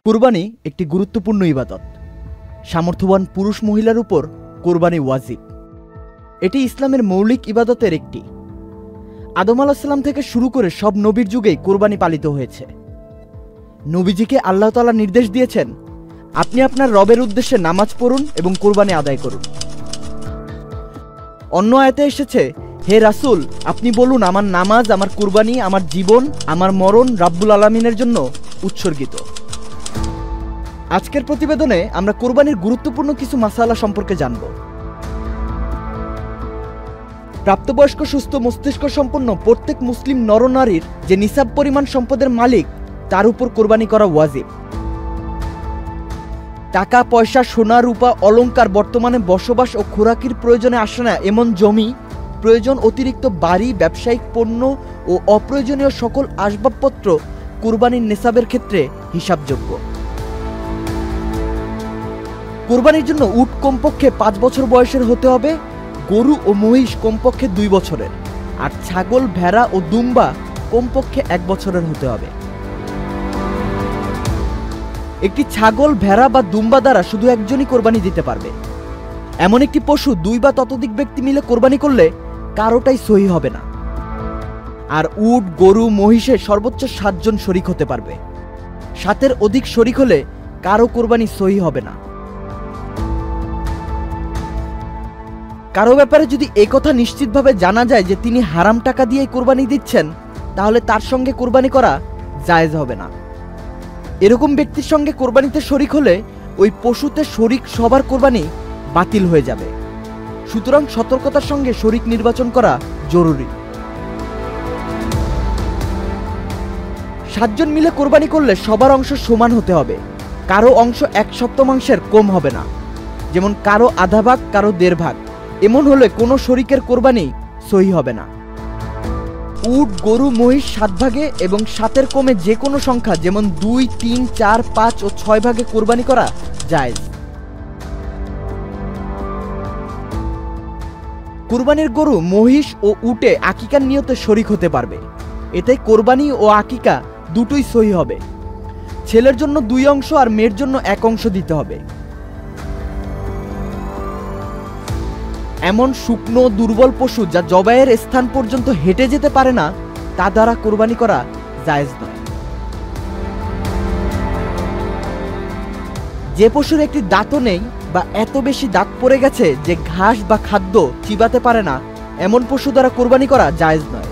কুরবানি একটি গুরুত্বপূর্ণ ইবাদত। সামর্থ্যবান পুরুষ মহিলার উপর কুরবানি ওয়াজিব। এটি ইসলামের মৌলিক ইবাদতের একটি। আদম আলাইহিস সালাম থেকে শুরু করে সব নবীর যুগেই কুরবানি পালিত হয়েছে। নবীজিকে আল্লাহ তাআলা নির্দেশ দিয়েছেন, আপনি আপনার রবের উদ্দেশ্যে নামাজ পড়ুন এবং কুরবানি আদায় করুন। অন্য আয়াতে এসেছে, হে রাসূল, আপনি বলুন, আমার নামাজ, আমার কুরবানি, আমার জীবন, আমার মরণ রাব্বুল আলামিনের জন্য উৎসর্গিত। আজকের প্রতিবেদনে আমরা কুরবানির গুরুত্বপূর্ণ কিছু মাসালা সম্পর্কে জানব। প্রাপ্তবয়স্ক সুস্থ মস্তিষ্ক সম্পন্ন প্রত্যেক মুসলিম নরনারীর যে নিসাব পরিমাণ সম্পদের মালিক, তার উপর কুরবানি করা ওয়াজিব। টাকা পয়সা, সোনা রূপা, অলংকার, বর্তমানে বসবাস ও খোরাকির প্রয়োজনে আসে না এমন জমি, প্রয়োজন অতিরিক্ত বাড়ি, ব্যবসায়িক পণ্য ও অপ্রয়োজনীয় সকল আসবাবপত্র কুরবানির নিসাবের ক্ষেত্রে হিসাবযোগ্য। কুরবানির জন্য উট কমপক্ষে 5 বছর বয়সের হতে হবে, গরু ও মহিষ কমপক্ষে 2 বছরের, আর ছাগল, ভেড়া ও দুম্বা কমপক্ষে 1 বছরের হতে হবে। একটি ছাগল, ভেড়া বা দুম্বা দ্বারা শুধু একজনই কোরবানি দিতে পারবে। এমন একটি পশু 2 বা ততোধিক ব্যক্তি মিলে কোরবানি করলে কারোটাই সহি হবে না। আর উট, গরু, মহিষে সর্বোচ্চ 7 জন শরিক হতে পারবে। 7-এর অধিক শরিক হলে কারো কোরবানি সহি হবে না। কারো ব্যাপারে যদি একথা নিশ্চিতভাবে জানা যায় যে তিনি হারাম টাকা দিয়ে কোরবানি দিচ্ছেন, তাহলে তার সঙ্গে কোরবানি করা জায়েজ হবে না। এরকম ব্যক্তির সঙ্গে কোরবানিতে শরিক হলে ওই পশুতে শরিক সবার কোরবানি বাতিল হয়ে যাবে। সুতরাং সতর্কতার সঙ্গে শরিক নির্বাচন করা জরুরি। 7 জন মিলে কোরবানি করলে সবার অংশ সমান হতে হবে। কারো অংশ 1/7 কম হবে না, যেমন কারো আধা ভাগ, কারো 1.5 ভাগ। এমন হলে কোনো শরিকের কোরবানি সহি হবে না। উট, গরু, মহিষ 7 ভাগে এবং 7-এর কমে যে কোনো সংখ্যা, যেমন 2, 3, 4, 5 ও 6 ভাগে কোরবানি করা জায়েজ। কুরবানির গরু, মহিষ ও উটে আকিকার নিয়তে শরিক হতে পারবে। এতে কোরবানি ও আকিকা দুটোই সহি হবে। ছেলের জন্য 2 অংশ আর মেয়ের জন্য 1 অংশ দিতে হবে। এমন শুকনো দুর্বল পশু যা জবাইয়ের স্থান পর্যন্ত হেঁটে যেতে পারে না, তা দ্বারা কোরবানি করা জায়েজ নয়। যে পশুর একটি দাঁতও নেই বা এত বেশি দাঁত পড়ে গেছে যে ঘাস বা খাদ্য চিবাতে পারে না, এমন পশু দ্বারা কোরবানি করা জায়েজ নয়।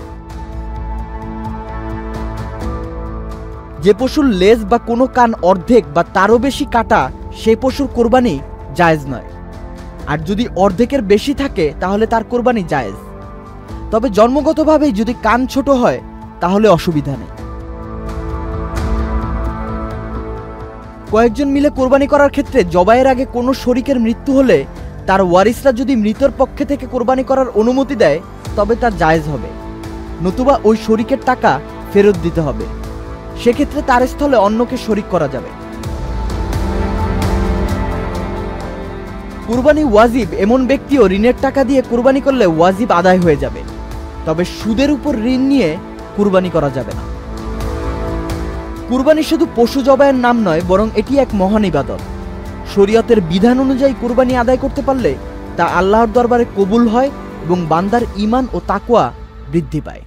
যে পশুর লেজ বা কোনো কান অর্ধেক বা তারও বেশি কাটা, সে পশুর কোরবানি জায়েজ নয়। আর যদি অর্ধেকের বেশি থাকে তাহলে তার কোরবানি জায়েজ। তবে জন্মগতভাবেই যদি কান ছোট হয় তাহলে অসুবিধা নেই। কয়েকজন মিলে কোরবানি করার ক্ষেত্রে জবাইয়ের আগে কোনো শরিকের মৃত্যু হলে তার ওয়ারিসরা যদি মৃতের পক্ষে থেকে কোরবানি করার অনুমতি দেয়, তবে তা জায়েজ হবে। নতুবা ওই শরিকের টাকা ফেরত দিতে হবে। সেক্ষেত্রে তার স্থলে অন্যকে শরিক করা যাবে। কুরবানি ওয়াজিব এমন ব্যক্তিও ঋণের টাকা দিয়ে কুরবানি করলে ওয়াজিব আদায় হয়ে যাবে। তবে সুদের উপর ঋণ নিয়ে কুরবানি করা যাবে না। কুরবানি শুধু পশু জবাইয়ের নাম নয়, বরং এটি এক মহান ইবাদত। শরীয়তের বিধান অনুযায়ী কুরবানি আদায় করতে পারলে তা আল্লাহর দরবারে কবুল হয় এবং বান্দার ঈমান ও তাকওয়া বৃদ্ধি পায়।